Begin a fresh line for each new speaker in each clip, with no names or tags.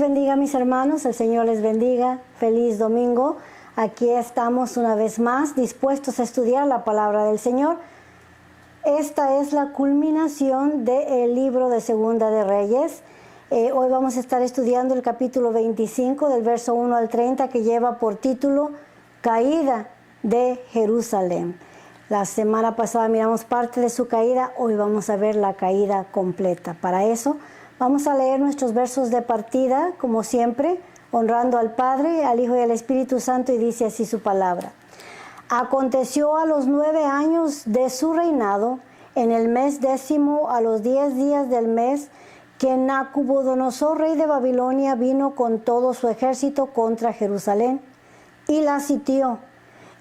bendiga, mis hermanos, el Señor les bendiga. Feliz domingo. Aquí estamos una vez más dispuestos a estudiar la palabra del Señor. Esta es la culminación del libro de Segunda de Reyes. Hoy vamos a estar estudiando el capítulo 25 del verso 1 al 30 que lleva por título Caída de Jerusalén. La semana pasada miramos parte de su caída, hoy vamos a ver la caída completa. Para eso vamos a leer nuestros versos de partida, como siempre, honrando al Padre, al Hijo y al Espíritu Santo, y dice así su palabra. Aconteció a los 9 años de su reinado, en el mes 10, a los 10 días del mes, que Nabucodonosor, rey de Babilonia, vino con todo su ejército contra Jerusalén, y la sitió,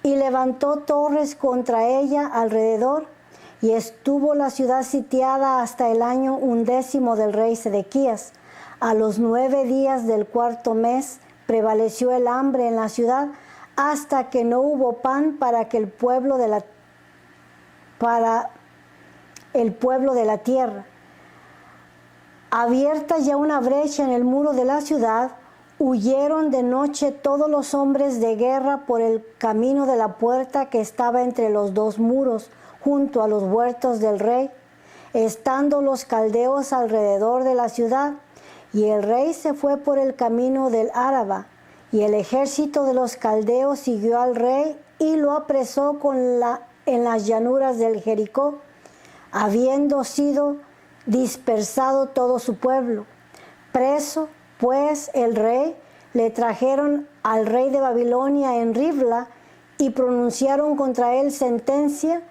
y levantó torres contra ella alrededor, y estuvo la ciudad sitiada hasta el año 11 del rey Sedequías. A los 9 días del cuarto mes prevaleció el hambre en la ciudad, hasta que no hubo pan para el pueblo de la tierra. Abierta ya una brecha en el muro de la ciudad, huyeron de noche todos los hombres de guerra por el camino de la puerta que estaba entre los dos muros, junto a los huertos del rey, estando los caldeos alrededor de la ciudad. Y el rey se fue por el camino del Araba, y el ejército de los caldeos siguió al rey y lo apresó en las llanuras del Jericó, habiendo sido dispersado todo su pueblo. Preso pues el rey, le trajeron al rey de Babilonia en Ribla, y pronunciaron contra él sentencia,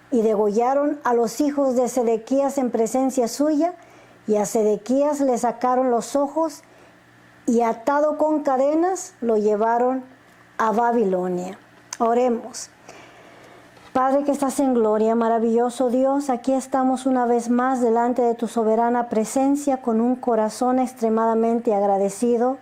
y degollaron a los hijos de Sedequías en presencia suya, y a Sedequías le sacaron los ojos, y atado con cadenas lo llevaron a Babilonia. Oremos. Padre que estás en gloria, maravilloso Dios, aquí estamos una vez más delante de tu soberana presencia con un corazón extremadamente agradecido.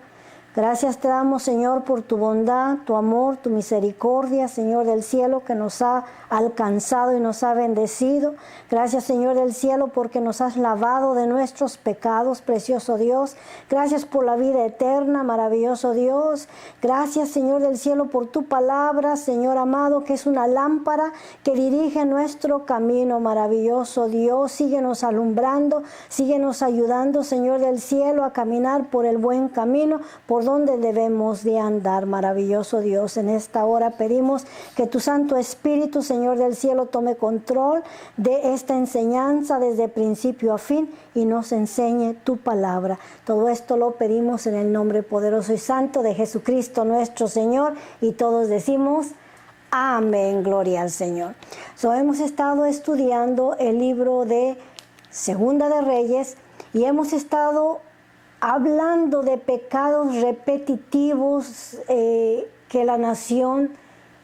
Gracias te damos, Señor, por tu bondad, tu amor, tu misericordia, Señor del cielo, que nos ha alcanzado y nos ha bendecido. Gracias, Señor del cielo, porque nos has lavado de nuestros pecados, precioso Dios. Gracias por la vida eterna, maravilloso Dios. Gracias, Señor del cielo, por tu palabra, Señor amado, que es una lámpara que dirige nuestro camino, maravilloso Dios. Síguenos alumbrando, síguenos ayudando, Señor del cielo, a caminar por el buen camino, por donde debemos de andar, maravilloso Dios. En esta hora pedimos que tu Santo Espíritu, Señor del cielo, tome control de esta enseñanza desde principio a fin y nos enseñe tu palabra. Todo esto lo pedimos en el nombre poderoso y santo de Jesucristo nuestro Señor, y todos decimos amén, gloria al Señor. Hemos estado estudiando el libro de Segunda de Reyes y hemos estado hablando de pecados repetitivos que la nación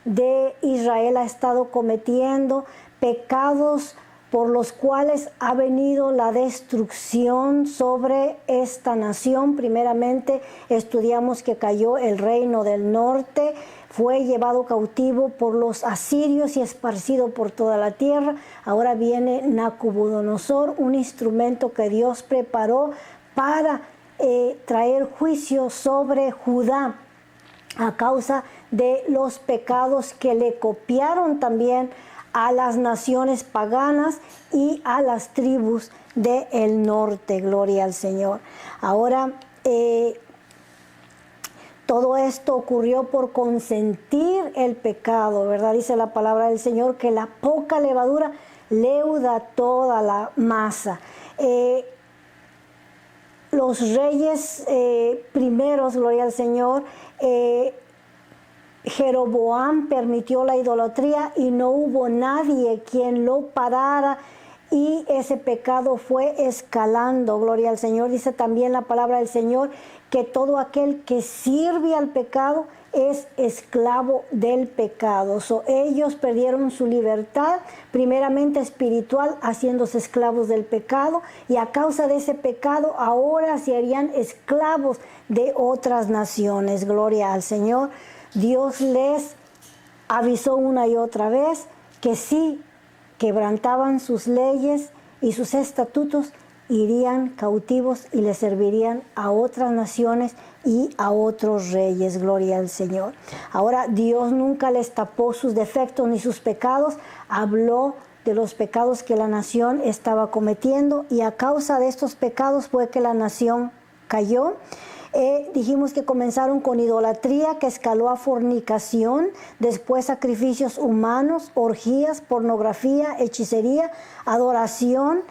de Israel ha estado cometiendo, pecados por los cuales ha venido la destrucción sobre esta nación. Primeramente estudiamos que cayó el reino del norte, fue llevado cautivo por los asirios y esparcido por toda la tierra. Ahora viene Nabucodonosor, un instrumento que Dios preparó para traer juicio sobre Judá a causa de los pecados que le copiaron también a las naciones paganas y a las tribus del norte. Gloria al Señor. Ahora, todo esto ocurrió por consentir el pecado, ¿verdad? Dice la palabra del Señor que la poca levadura leuda toda la masa. Los reyes primeros, gloria al Señor, Jeroboam permitió la idolatría y no hubo nadie quien lo parara, y ese pecado fue escalando, gloria al Señor. Dice también la palabra del Señor que todo aquel que sirve al pecado es esclavo del pecado. Ellos perdieron su libertad, primeramente espiritual, haciéndose esclavos del pecado, y a causa de ese pecado ahora se harían esclavos de otras naciones. Gloria al Señor. Dios les avisó una y otra vez que si quebrantaban sus leyes y sus estatutos, irían cautivos y le servirían a otras naciones y a otros reyes. Gloria al Señor. Ahora, Dios nunca les tapó sus defectos ni sus pecados. Habló de los pecados que la nación estaba cometiendo, y a causa de estos pecados fue que la nación cayó. Dijimos que comenzaron con idolatría, que escaló a fornicación, después sacrificios humanos, orgías, pornografía, hechicería, adoración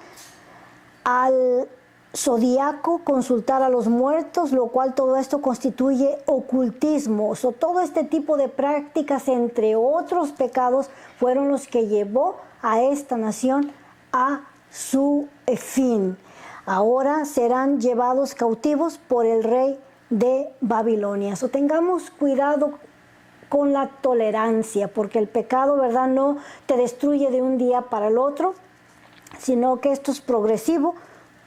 al zodiaco, consultar a los muertos, lo cual todo esto constituye ocultismo. Todo este tipo de prácticas, entre otros pecados, fueron los que llevó a esta nación a su fin. Ahora serán llevados cautivos por el rey de Babilonia. Tengamos cuidado con la tolerancia, porque el pecado, ¿verdad?, no te destruye de un día para el otro, sino que esto es progresivo,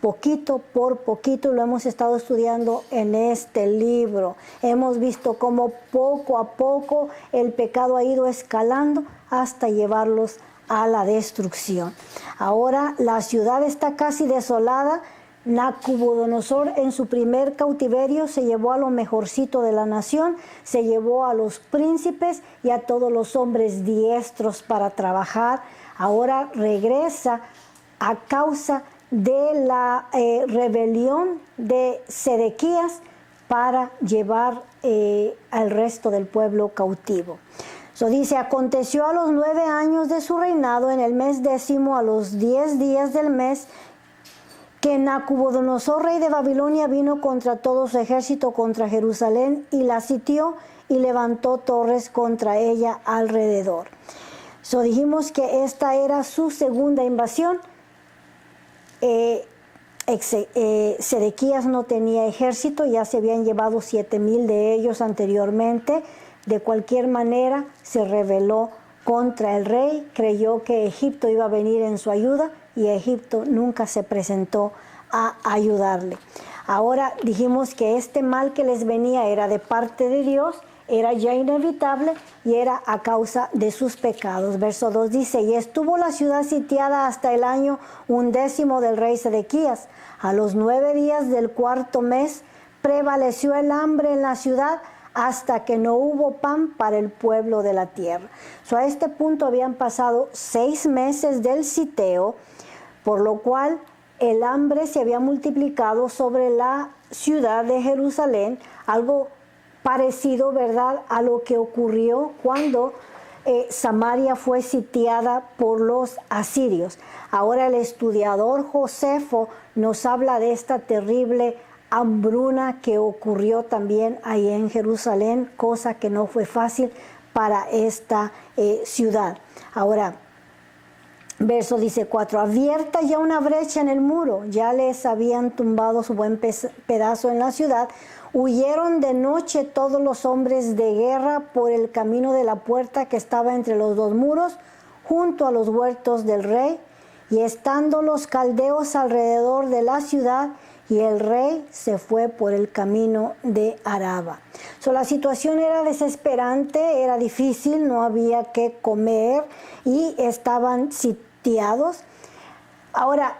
poquito por poquito. Lo hemos estado estudiando en este libro. Hemos visto cómo poco a poco el pecado ha ido escalando hasta llevarlos a la destrucción. Ahora la ciudad está casi desolada. Nabucodonosor en su primer cautiverio se llevó a lo mejorcito de la nación, se llevó a los príncipes y a todos los hombres diestros para trabajar. Ahora regresa a causa de la rebelión de Sedequías para llevar al resto del pueblo cautivo. Dice, aconteció a los 9 años de su reinado, en el mes 10º, a los 10 días del mes, que Nabucodonosor, rey de Babilonia, vino contra todo su ejército, contra Jerusalén, y la sitió y levantó torres contra ella alrededor. Dijimos que esta era su segunda invasión. Sedequías no tenía ejército, ya se habían llevado 7,000 de ellos anteriormente. De cualquier manera se rebeló contra el rey, creyó que Egipto iba a venir en su ayuda, y Egipto nunca se presentó a ayudarle. Ahora dijimos que este mal que les venía era de parte de Dios, era ya inevitable y era a causa de sus pecados. Verso 2 dice, y estuvo la ciudad sitiada hasta el año 11 del rey Sedequías. A los 9 días del 4º mes prevaleció el hambre en la ciudad, hasta que no hubo pan para el pueblo de la tierra. A este punto habían pasado 6 meses del sitio, por lo cual el hambre se había multiplicado sobre la ciudad de Jerusalén, algo parecido, ¿verdad?, a lo que ocurrió cuando Samaria fue sitiada por los asirios. Ahora el estudiador Josefo nos habla de esta terrible hambruna que ocurrió también ahí en Jerusalén, cosa que no fue fácil para esta ciudad. Ahora, verso dice 4, abierta ya una brecha en el muro, ya les habían tumbado su buen pedazo en la ciudad, huyeron de noche todos los hombres de guerra por el camino de la puerta que estaba entre los 2 muros, junto a los huertos del rey, y estando los caldeos alrededor de la ciudad, y el rey se fue por el camino de Araba. La situación era desesperante, era difícil, no había que comer y estaban sitiados. Ahora,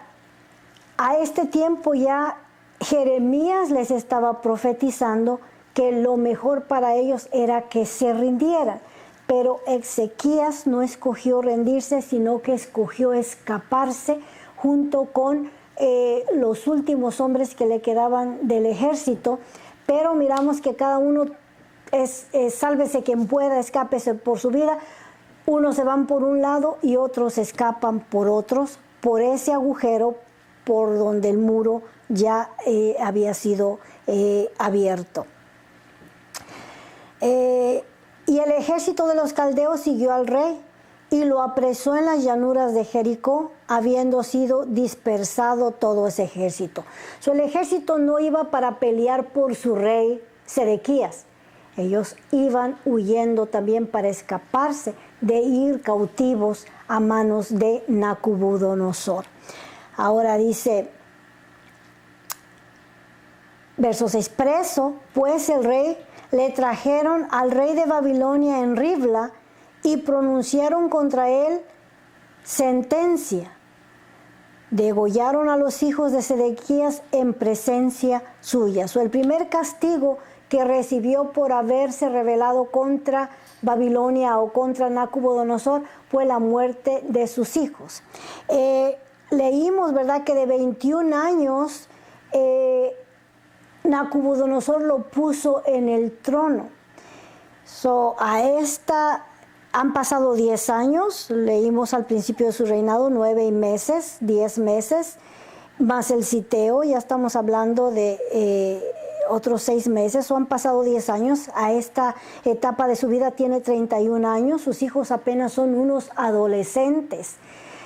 a este tiempo ya Jeremías les estaba profetizando que lo mejor para ellos era que se rindieran. Pero Ezequías no escogió rendirse, sino que escogió escaparse junto con los últimos hombres que le quedaban del ejército. Pero miramos que cada uno es sálvese quien pueda, escápese por su vida. Unos se van por un lado y otros escapan por otros, por ese agujero por donde el muro ya había sido abierto. Y el ejército de los caldeos siguió al rey y lo apresó en las llanuras de Jericó, habiendo sido dispersado todo ese ejército. El ejército no iba para pelear por su rey Sedequías. Ellos iban huyendo también para escaparse de ir cautivos a manos de Nabucodonosor. Ahora dice, verso 6, preso, pues el rey, le trajeron al rey de Babilonia en Ribla y pronunciaron contra él sentencia. degollaron a los hijos de Sedequías en presencia suya. El primer castigo que recibió por haberse rebelado contra Babilonia o contra Nabucodonosor fue la muerte de sus hijos. Leímos, ¿verdad?, que de 21 años Nabucodonosor lo puso en el trono. Han pasado 10 años, leímos al principio de su reinado 9 meses, 10 meses, más el siteo, ya estamos hablando de otros 6 meses, han pasado 10 años. A esta etapa de su vida tiene 31 años, sus hijos apenas son unos adolescentes.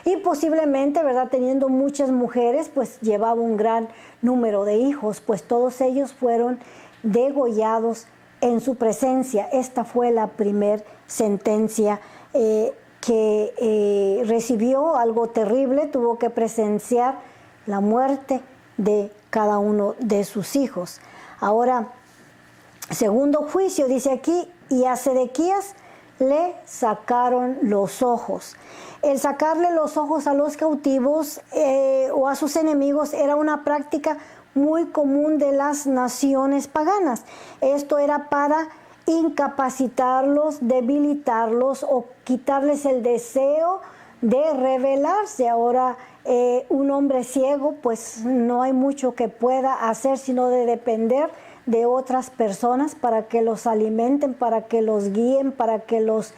Y posiblemente, ¿verdad?, teniendo muchas mujeres, pues llevaba un gran número de hijos, pues todos ellos fueron degollados en su presencia. Esta fue la primer sentencia que recibió, algo terrible, tuvo que presenciar la muerte de cada uno de sus hijos. Ahora, segundo juicio, dice aquí, y a Sedequías le sacaron los ojos. El sacarle los ojos a los cautivos o a sus enemigos era una práctica muy común de las naciones paganas. Esto era para incapacitarlos, debilitarlos o quitarles el deseo de rebelarse. Ahora, un hombre ciego, pues no hay mucho que pueda hacer sino de depender de otras personas para que los alimenten, para que los guíen, para que los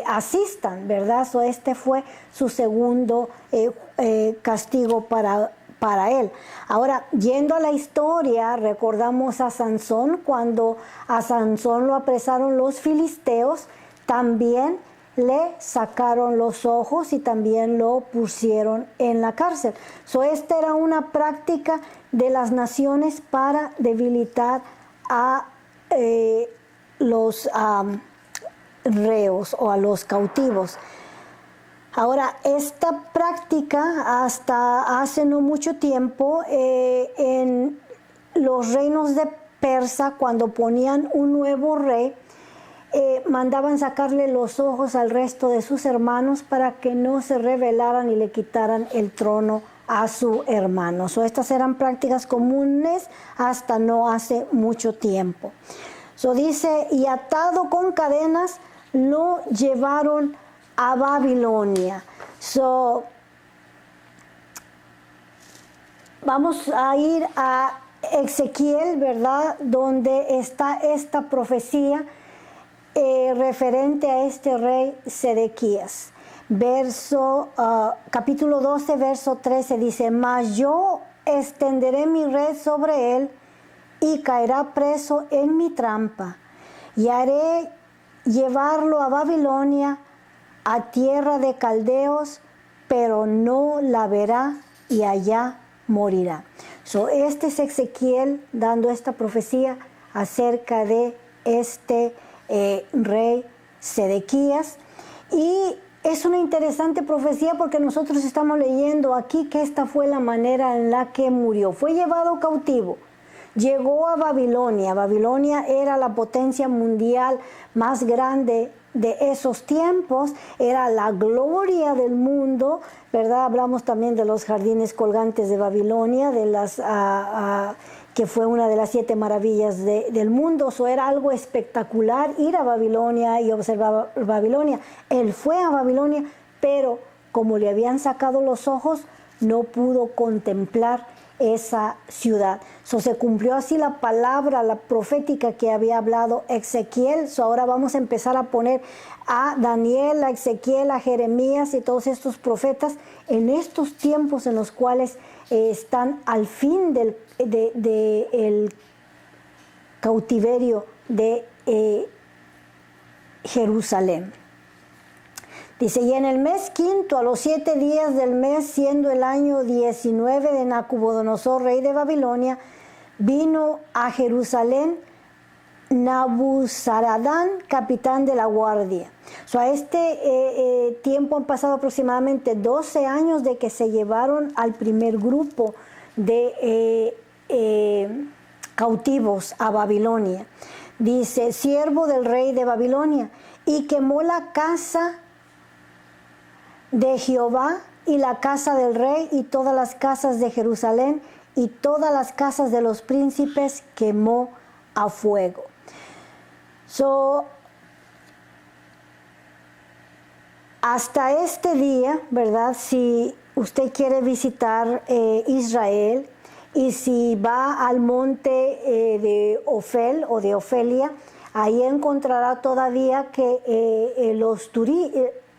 asistan, ¿verdad? Este fue su segundo castigo para él. Ahora, yendo a la historia, recordamos a Sansón. Cuando a Sansón lo apresaron los filisteos, también le sacaron los ojos y también lo pusieron en la cárcel. Esta era una práctica de las naciones para debilitar a los reos o a los cautivos. Ahora, esta práctica hasta hace no mucho tiempo en los reinos de Persa, cuando ponían un nuevo rey, mandaban sacarle los ojos al resto de sus hermanos para que no se rebelaran y le quitaran el trono a su hermano. Estas eran prácticas comunes hasta no hace mucho tiempo. Dice, y atado con cadenas lo llevaron a Babilonia. Vamos a ir a Ezequiel, ¿verdad?, donde está esta profecía referente a este rey Sedequías. Capítulo 12, verso 13 dice, mas yo extenderé mi red sobre él y caerá preso en mi trampa, y haré llevarlo a Babilonia, a tierra de caldeos, pero no la verá y allá morirá. Este es Ezequiel dando esta profecía acerca de este rey Sedequías, y es una interesante profecía porque nosotros estamos leyendo aquí que esta fue la manera en la que murió. Fue llevado cautivo, llegó a Babilonia. Babilonia era la potencia mundial más grande de esos tiempos, era la gloria del mundo, ¿verdad? Hablamos también de los jardines colgantes de Babilonia, de las que fue una de las 7 maravillas del mundo. Era algo espectacular ir a Babilonia y observar Babilonia. Él fue a Babilonia, pero como le habían sacado los ojos, no pudo contemplar esa ciudad. Se cumplió así la palabra, la profética que había hablado Ezequiel. Ahora vamos a empezar a poner a Daniel, a Ezequiel, a Jeremías y todos estos profetas en estos tiempos en los cuales están al fin del cautiverio de Jerusalén. Dice, y en el mes quinto, a los 7 días del mes, siendo el año 19 de Nabucodonosor, rey de Babilonia, vino a Jerusalén Nabuzaradán, capitán de la guardia. A este tiempo han pasado aproximadamente 12 años de que se llevaron al primer grupo de cautivos a Babilonia. Dice, siervo del rey de Babilonia, y quemó la casa de Jehová y la casa del rey y todas las casas de Jerusalén y todas las casas de los príncipes quemó a fuego. Hasta este día, ¿verdad? Si usted quiere visitar Israel y si va al monte de Ofel o de Ofelia, ahí encontrará todavía que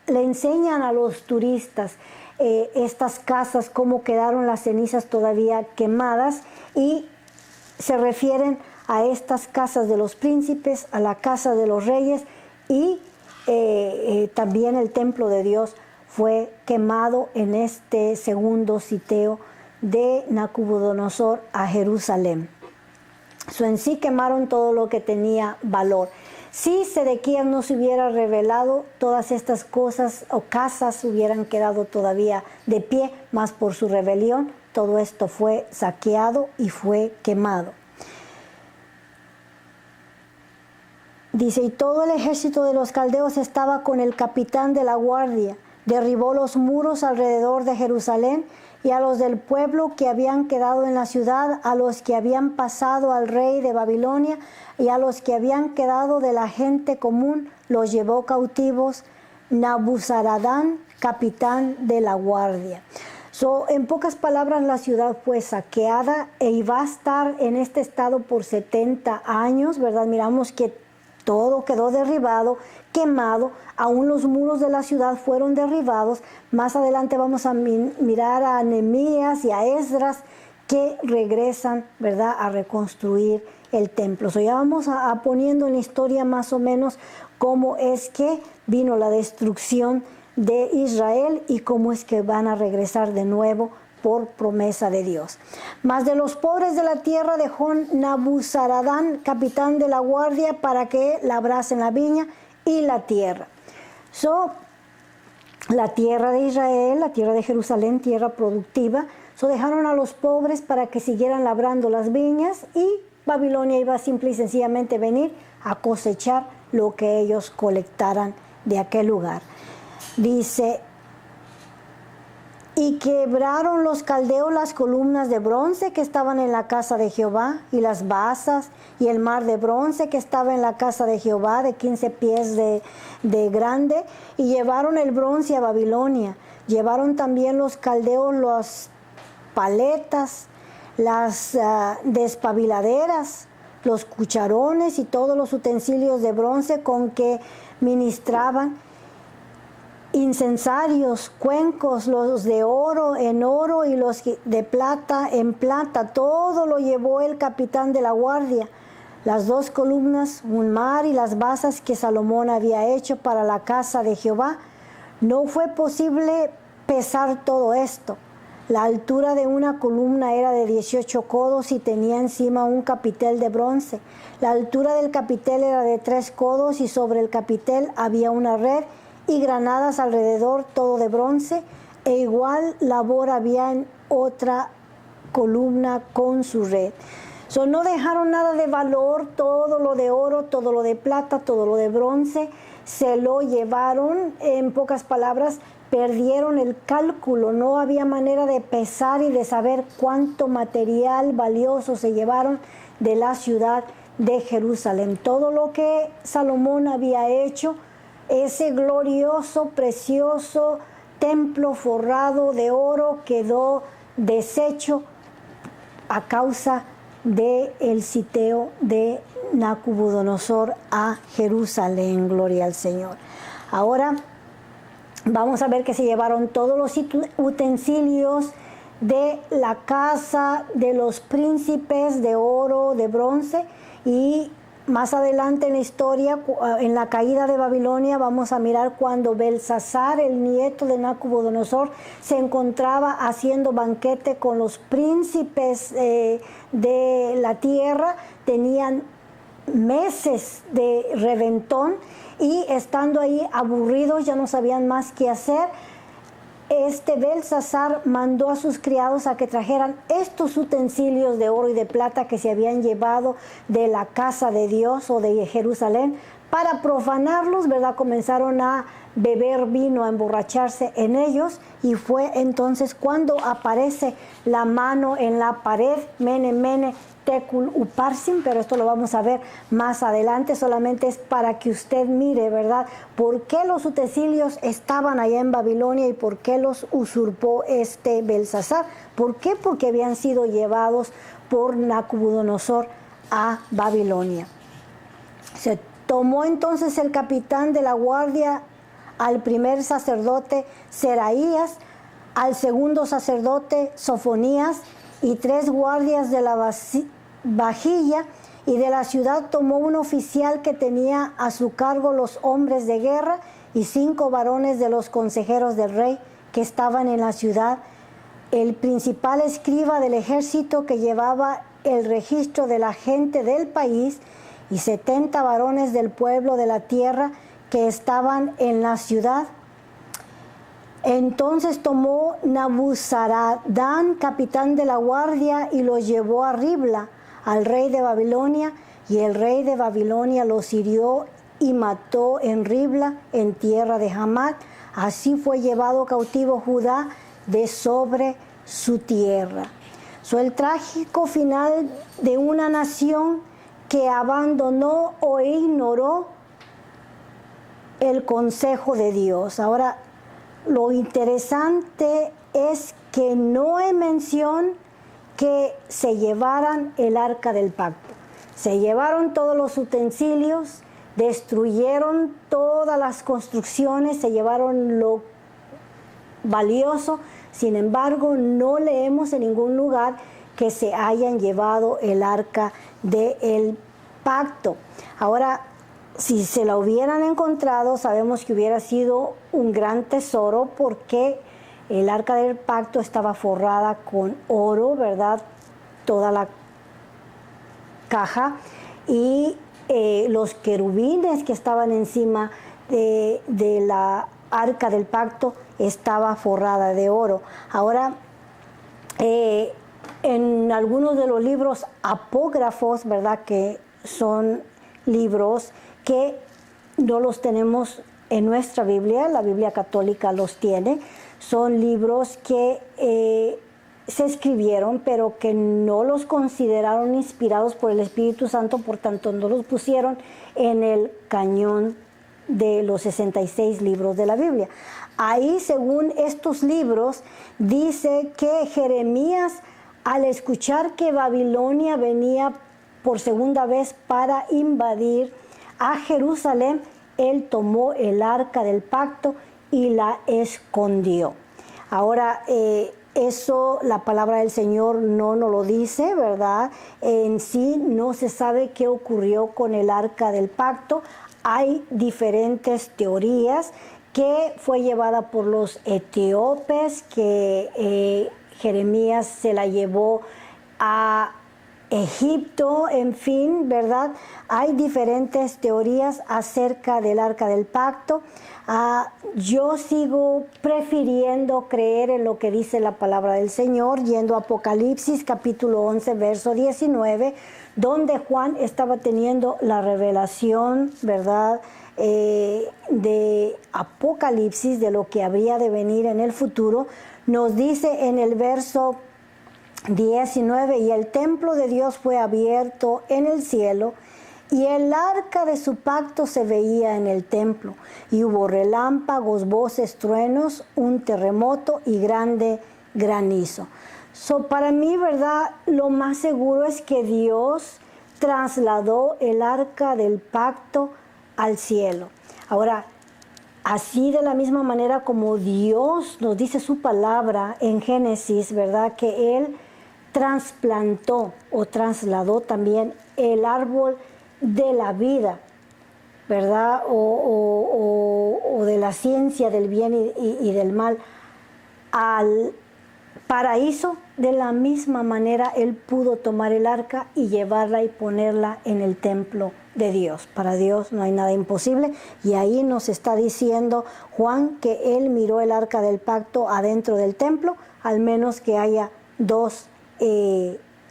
le enseñan a los turistas estas casas, cómo quedaron las cenizas todavía quemadas, y se refieren a estas casas de los príncipes, a la casa de los reyes, y también el templo de Dios fue quemado en este segundo sitio de Nabucodonosor a Jerusalén. En sí quemaron todo lo que tenía valor. Si Sedequías no se hubiera revelado, todas estas cosas o casas hubieran quedado todavía de pie, mas por su rebelión todo esto fue saqueado y fue quemado. Dice, y todo el ejército de los caldeos estaba con el capitán de la guardia, derribó los muros alrededor de Jerusalén, y a los del pueblo que habían quedado en la ciudad, a los que habían pasado al rey de Babilonia, y a los que habían quedado de la gente común, los llevó cautivos Nabuzaradán, capitán de la guardia. En pocas palabras, la ciudad fue saqueada e iba a estar en este estado por 70 años, ¿verdad? Miramos que todo quedó derribado, quemado, aún los muros de la ciudad fueron derribados. Más adelante vamos a mirar a Nehemías y a Esdras que regresan, ¿verdad?, a reconstruir el templo. Ya vamos a poniendo en la historia más o menos cómo es que vino la destrucción de Israel y cómo es que van a regresar de nuevo por promesa de Dios. Mas de los pobres de la tierra dejó Nabuzaradán, capitán de la guardia, para que labrasen la viña y la tierra. La tierra de Israel, la tierra de Jerusalén, tierra productiva, dejaron a los pobres para que siguieran labrando las viñas, y Babilonia iba simple y sencillamente venir a cosechar lo que ellos colectaran de aquel lugar. Dice, y quebraron los caldeos las columnas de bronce que estaban en la casa de Jehová, y las basas, y el mar de bronce que estaba en la casa de Jehová, de 15 pies de grande, y llevaron el bronce a Babilonia. Llevaron también los caldeos las paletas, las despabiladeras, los cucharones y todos los utensilios de bronce con que ministraban, incensarios, cuencos, los de oro en oro y los de plata en plata. Todo lo llevó el capitán de la guardia. Las 2 columnas, un mar y las basas que Salomón había hecho para la casa de Jehová. No fue posible pesar todo esto. La altura de una columna era de 18 codos y tenía encima un capitel de bronce. La altura del capitel era de 3 codos y sobre el capitel había una red y granadas alrededor, todo de bronce, e igual labor había en otra columna con su red. No dejaron nada de valor, todo lo de oro, todo lo de plata, todo lo de bronce, se lo llevaron. En pocas palabras, perdieron el cálculo, no había manera de pesar y de saber cuánto material valioso se llevaron de la ciudad de Jerusalén. Todo lo que Salomón había hecho, ese glorioso, precioso templo forrado de oro, quedó deshecho a causa del sitio de Nabucodonosor a Jerusalén. Gloria al Señor. Ahora vamos a ver que se llevaron todos los utensilios de la casa de los príncipes de oro, de bronce, y más adelante en la historia, en la caída de Babilonia, vamos a mirar cuando Belsasar, el nieto de Nabucodonosor, se encontraba haciendo banquete con los príncipes de la tierra. Tenían meses de reventón y estando ahí aburridos, ya no sabían más qué hacer. Belsasar mandó a sus criados a que trajeran estos utensilios de oro y de plata que se habían llevado de la casa de Dios o de Jerusalén, para profanarlos, ¿verdad? Comenzaron a beber vino, a emborracharse en ellos, y fue entonces cuando aparece la mano en la pared, Mene, Mene, Tecul, Uparsin, pero esto lo vamos a ver más adelante, solamente es para que usted mire, ¿verdad? ¿Por qué los utensilios estaban allá en Babilonia y por qué los usurpó Belsasar? ¿Por qué? Porque habían sido llevados por Nabucodonosor a Babilonia. Se tomó entonces el capitán de la guardia al primer sacerdote Seraías, al segundo sacerdote Sofonías y 3 guardias de la vajilla, y de la ciudad tomó un oficial que tenía a su cargo los hombres de guerra y 5 varones de los consejeros del rey que estaban en la ciudad, el principal escriba del ejército que llevaba el registro de la gente del país, y 70 varones del pueblo de la tierra que estaban en la ciudad. Entonces tomó Nabuzaradán, capitán de la guardia, y los llevó a Ribla, al rey de Babilonia, y el rey de Babilonia los hirió y mató en Ribla, en tierra de Hamat. Así fue llevado cautivo Judá de sobre su tierra. El trágico final de una nación que abandonó o ignoró el consejo de Dios. Ahora, lo interesante es que no hay mención que se llevaran el arca del pacto. Se llevaron todos los utensilios, destruyeron todas las construcciones, se llevaron lo valioso. Sin embargo, no leemos en ningún lugar que se hayan llevado el arca del pacto. Ahora, si se la hubieran encontrado, sabemos que hubiera sido un gran tesoro, porque el arca del pacto estaba forrada con oro, ¿verdad? Toda la caja, y los querubines que estaban encima de la arca del pacto estaba forrada de oro. Ahora, en algunos de los libros apócrifos, ¿verdad?, que son libros que no los tenemos en nuestra Biblia, la Biblia católica los tiene, son libros que se escribieron, pero que no los consideraron inspirados por el Espíritu Santo, por tanto no los pusieron en el cañón de los 66 libros de la Biblia. Ahí, según estos libros, dice que Jeremías, al escuchar que Babilonia venía por segunda vez para invadir a Jerusalén, él tomó el arca del pacto y la escondió. Ahora, eso la palabra del Señor no nos lo dice, ¿verdad? En sí no se sabe qué ocurrió con el arca del pacto. Hay diferentes teorías, que fue llevada por los etíopes, que Jeremías se la llevó a Egipto, en fin, ¿verdad? Hay diferentes teorías acerca del arca del pacto. Yo sigo prefiriendo creer en lo que dice la palabra del Señor, yendo a Apocalipsis capítulo 11, verso 19, donde Juan estaba teniendo la revelación, ¿verdad?, de Apocalipsis, de lo que habría de venir en el futuro. Nos dice en el verso 19, y el templo de Dios fue abierto en el cielo, y el arca de su pacto se veía en el templo, y hubo relámpagos, voces, truenos, un terremoto y grande granizo. Para mí, ¿verdad?, lo más seguro es que Dios trasladó el arca del pacto al cielo. Ahora, así de la misma manera como Dios nos dice su palabra en Génesis, ¿verdad?, que Él trasplantó o trasladó también el árbol de la vida, ¿verdad?, o de la ciencia del bien y del mal al paraíso. De la misma manera Él pudo tomar el arca y llevarla y ponerla en el templo de Dios. Para Dios no hay nada imposible, y ahí nos está diciendo Juan que Él miró el arca del pacto adentro del templo, al menos que haya 2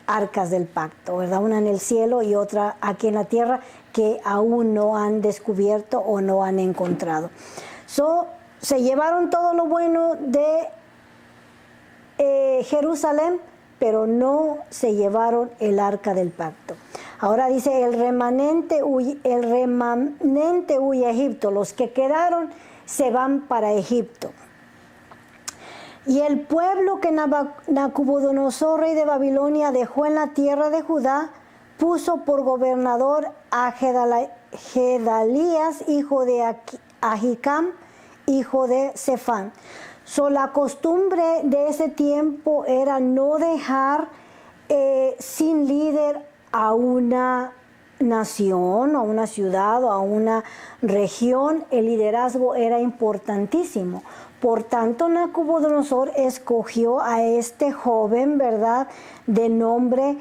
arcas del pacto, ¿verdad? Una en el cielo y otra aquí en la tierra, que aún no han descubierto o no han encontrado. Se llevaron todo lo bueno de Jerusalén, pero no se llevaron el arca del pacto. Ahora dice, el remanente huye a Egipto. Los que quedaron se van para Egipto. Y el pueblo que Nabucodonosor, rey de Babilonia, dejó en la tierra de Judá, puso por gobernador a Gedalías, hijo de Ahicam, hijo de Sefán. La costumbre de ese tiempo era no dejar sin líder a una nación, a una ciudad o a una región. El liderazgo era importantísimo. Por tanto, Nabucodonosor escogió a este joven, ¿verdad?, de nombre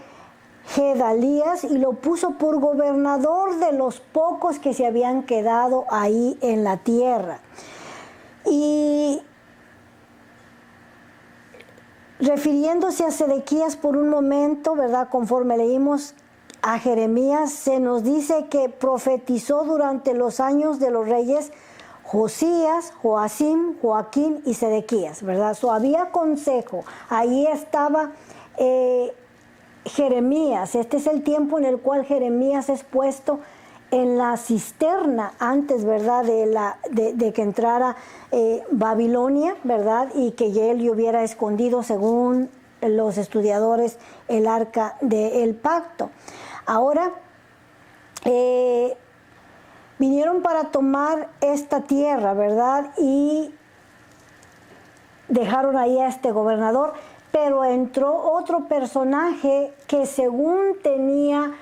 Gedalías, y lo puso por gobernador de los pocos que se habían quedado ahí en la tierra. Y refiriéndose a Sedequías por un momento, ¿verdad?, conforme leímos a Jeremías, se nos dice que profetizó durante los años de los reyes Josías, Joacim, Joaquín y Sedequías, ¿verdad? Había consejo, ahí estaba Jeremías. Este es el tiempo en el cual Jeremías es puesto en la cisterna antes, ¿verdad?, de que entrara Babilonia, ¿verdad?, y que él hubiera escondido, según los estudiadores, el arca del pacto. Ahora, vinieron para tomar esta tierra, ¿verdad?, y dejaron ahí a este gobernador, pero entró otro personaje que según tenía...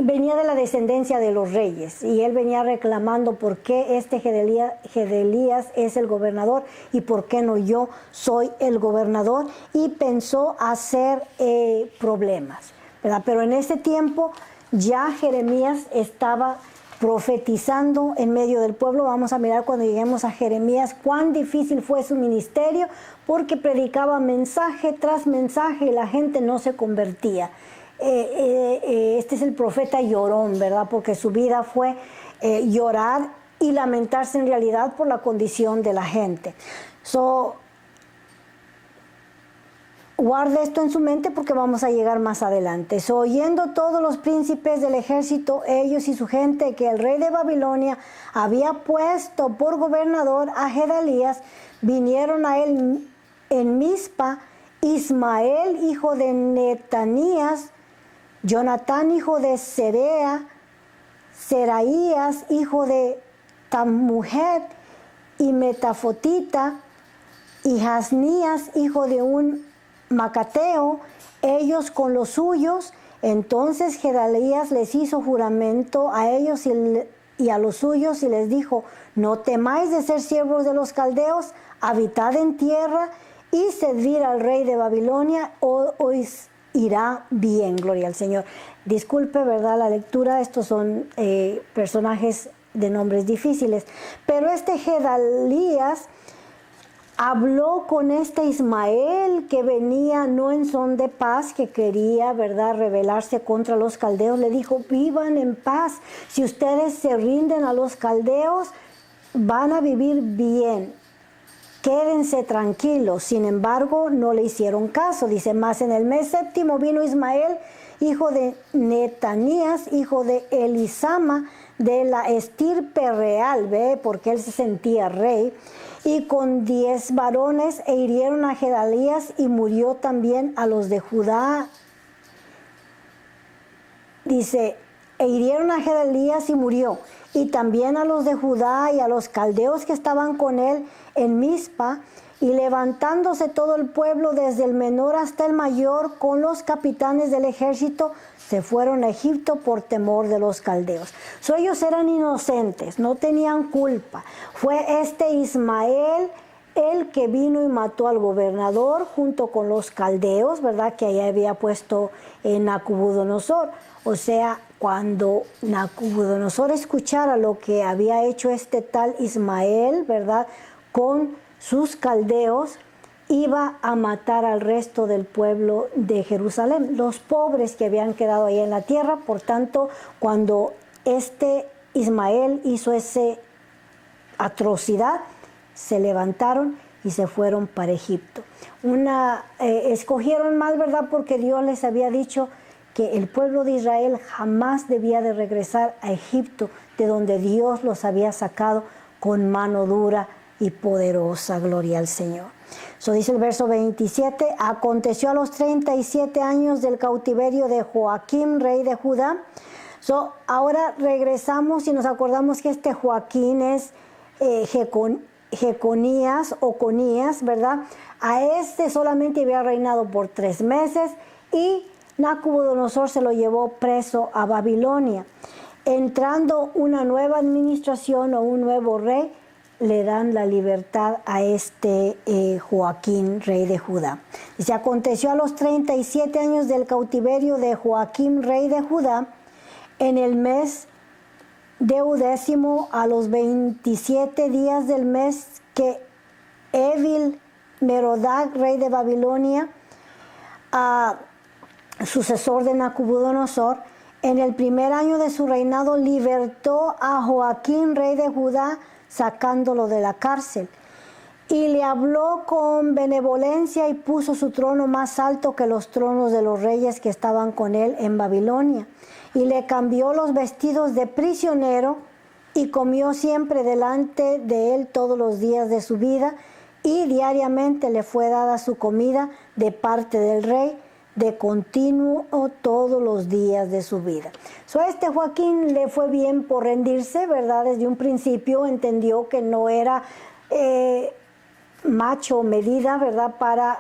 venía de la descendencia de los reyes, y él venía reclamando por qué este Gedalías es el gobernador y por qué no yo soy el gobernador, y pensó hacer problemas, ¿verdad? Pero en ese tiempo ya Jeremías estaba profetizando en medio del pueblo. Vamos a mirar cuando lleguemos a Jeremías cuán difícil fue su ministerio, porque predicaba mensaje tras mensaje y la gente no se convertía. Este es el profeta llorón, ¿verdad?, porque su vida fue llorar y lamentarse en realidad por la condición de la gente. Guarde esto en su mente porque vamos a llegar más adelante. Oyendo todos los príncipes del ejército, ellos y su gente, que el rey de Babilonia había puesto por gobernador a Gedalías, vinieron a él en Mizpa Ismael, hijo de Netanías, Jonatán, hijo de Serea, Seraías, hijo de Tamujet, y Metafotita, y Jasnías, hijo de un Macateo, ellos con los suyos. Entonces Gedalías les hizo juramento a ellos y a los suyos, y les dijo: no temáis de ser siervos de los caldeos, habitad en tierra y servir al rey de Babilonia, os irá bien. Gloria al Señor. Disculpe, ¿verdad?, la lectura. Estos son personajes de nombres difíciles. Pero este Gedalías habló con este Ismael, que venía no en son de paz, que quería, ¿verdad?, rebelarse contra los caldeos. Le dijo: vivan en paz. Si ustedes se rinden a los caldeos, van a vivir bien. Quédense tranquilos. Sin embargo, no le hicieron caso. Dice: más en el mes séptimo vino Ismael, hijo de Netanías, hijo de Elisama, de la estirpe real, ¿ve?, porque él se sentía rey, y con 10 varones, e hirieron a Gedalías, y murió también a los de Judá. Dice: e hirieron a Gedalías y murió, y también a los de Judá y a los caldeos que estaban con él en Mizpa, y levantándose todo el pueblo, desde el menor hasta el mayor, con los capitanes del ejército, se fueron a Egipto por temor de los caldeos. Ellos eran inocentes, no tenían culpa. Fue este Ismael el que vino y mató al gobernador junto con los caldeos, ¿verdad?, que ahí había puesto Nabucodonosor. O sea, cuando Nabucodonosor escuchara lo que había hecho este tal Ismael, ¿verdad?, con sus caldeos, iba a matar al resto del pueblo de Jerusalén, los pobres que habían quedado ahí en la tierra. Por tanto, cuando Ismael hizo esa atrocidad, se levantaron y se fueron para Egipto. Escogieron mal, ¿verdad? Porque Dios les había dicho que el pueblo de Israel jamás debía de regresar a Egipto, de donde Dios los había sacado con mano dura y poderosa. Gloria al Señor. Eso dice el verso 27, aconteció a los 37 años del cautiverio de Joaquín, rey de Judá. Ahora regresamos y nos acordamos que este Joaquín es Jeconías o Conías, ¿verdad? A solamente había reinado por 3 meses y Nabucodonosor se lo llevó preso a Babilonia. Entrando una nueva administración o un nuevo rey, le dan la libertad a Joaquín, rey de Judá. Dice, aconteció a los 37 años del cautiverio de Joaquín, rey de Judá, en el mes 10º, a los 27 días del mes, que Evil-Merodach, rey de Babilonia, sucesor de Nabucodonosor, en el primer año de su reinado libertó a Joaquín, rey de Judá, sacándolo de la cárcel. Y le habló con benevolencia y puso su trono más alto que los tronos de los reyes que estaban con él en Babilonia. Y le cambió los vestidos de prisionero y comió siempre delante de él todos los días de su vida. Y diariamente le fue dada su comida de parte del rey, de continuo todos los días de su vida. Joaquín le fue bien por rendirse, ¿verdad? Desde un principio entendió que no era macho o medida, ¿verdad? Para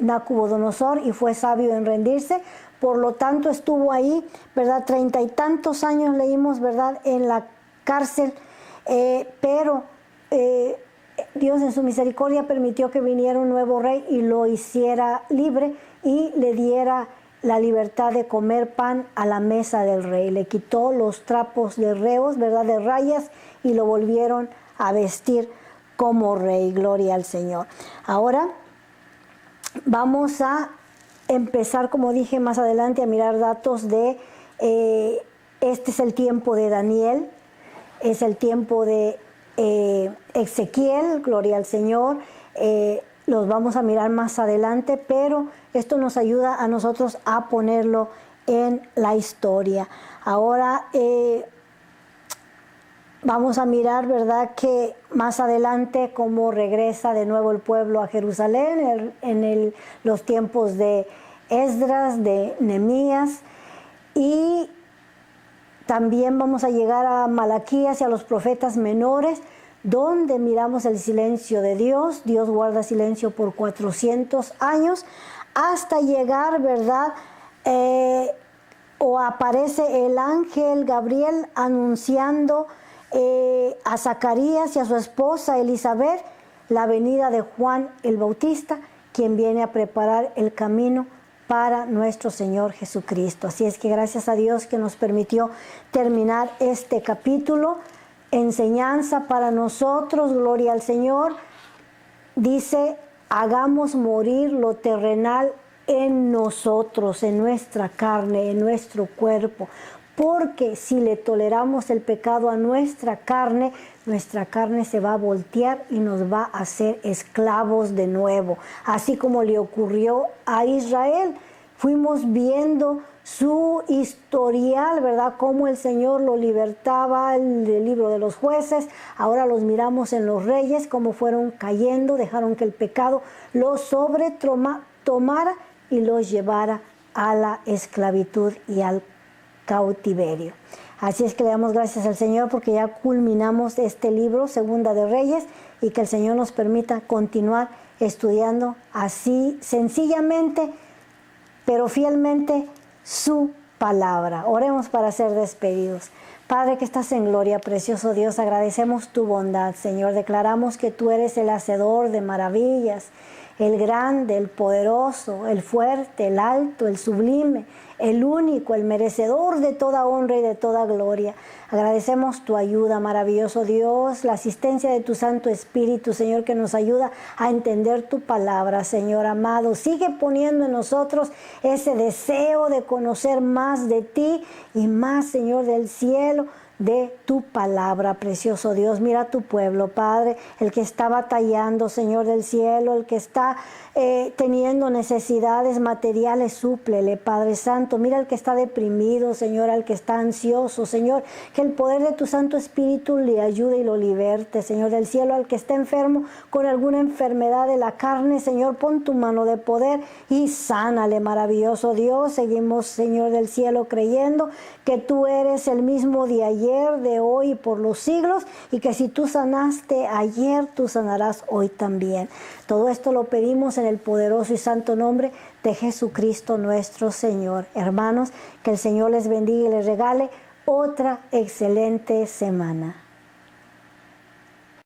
Nabucodonosor, y fue sabio en rendirse. Por lo tanto estuvo ahí, ¿verdad? 30 y tantos años leímos, ¿verdad? En la cárcel, pero Dios en su misericordia permitió que viniera un nuevo rey y lo hiciera libre y le diera la libertad de comer pan a la mesa del rey. Le quitó los trapos de reos, ¿verdad? De rayas, y lo volvieron a vestir como rey. Gloria al Señor. Ahora vamos a empezar, como dije más adelante, a mirar datos de, este es el tiempo de Daniel, es el tiempo de Ezequiel, gloria al Señor. Los vamos a mirar más adelante, pero esto nos ayuda a nosotros a ponerlo en la historia. Ahora vamos a mirar, ¿verdad?, que más adelante cómo regresa de nuevo el pueblo a Jerusalén en los tiempos de Esdras, de Nehemías, y también vamos a llegar a Malaquías y a los profetas menores, donde miramos el silencio de Dios. Dios guarda silencio por 400 años, hasta llegar, ¿verdad?, o aparece el ángel Gabriel anunciando a Zacarías y a su esposa Elizabeth la venida de Juan el Bautista, quien viene a preparar el camino para nuestro Señor Jesucristo. Así es que gracias a Dios que nos permitió terminar este capítulo. Enseñanza para nosotros, gloria al Señor. Dice, hagamos morir lo terrenal en nosotros, en nuestra carne, en nuestro cuerpo. Porque si le toleramos el pecado a nuestra carne se va a voltear y nos va a hacer esclavos de nuevo. Así como le ocurrió a Israel. Fuimos viendo su historial, ¿verdad? Cómo el Señor lo libertaba en el libro de los jueces. Ahora los miramos en los reyes, cómo fueron cayendo, dejaron que el pecado los tomara y los llevara a la esclavitud y al cautiverio. Así es que le damos gracias al Señor porque ya culminamos este libro, Segunda de Reyes, y que el Señor nos permita continuar estudiando así sencillamente, pero fielmente, su palabra. Oremos para ser despedidos. Padre que estás en gloria, precioso Dios, agradecemos tu bondad, Señor. Declaramos que tú eres el hacedor de maravillas, el grande, el poderoso, el fuerte, el alto, el sublime, el único, el merecedor de toda honra y de toda gloria. Agradecemos tu ayuda, maravilloso Dios, la asistencia de tu Santo Espíritu, Señor, que nos ayuda a entender tu palabra, Señor amado. Sigue poniendo en nosotros ese deseo de conocer más de ti y más, Señor, del cielo, de tu palabra, precioso Dios. Mira a tu pueblo, Padre, el que está batallando, Señor del cielo, el que está teniendo necesidades materiales, súplele, Padre Santo. Mira al que está deprimido, Señor, al que está ansioso, Señor, que el poder de tu Santo Espíritu le ayude y lo liberte, Señor del cielo. Al que está enfermo con alguna enfermedad de la carne, Señor, pon tu mano de poder y sánale, maravilloso Dios. Seguimos, Señor del cielo, creyendo que tú eres el mismo de ayer, de hoy y por los siglos, y que si tú sanaste ayer, tú sanarás hoy también. Todo esto lo pedimos en el poderoso y santo nombre de Jesucristo nuestro Señor. Hermanos, que el Señor les bendiga y les regale otra excelente semana.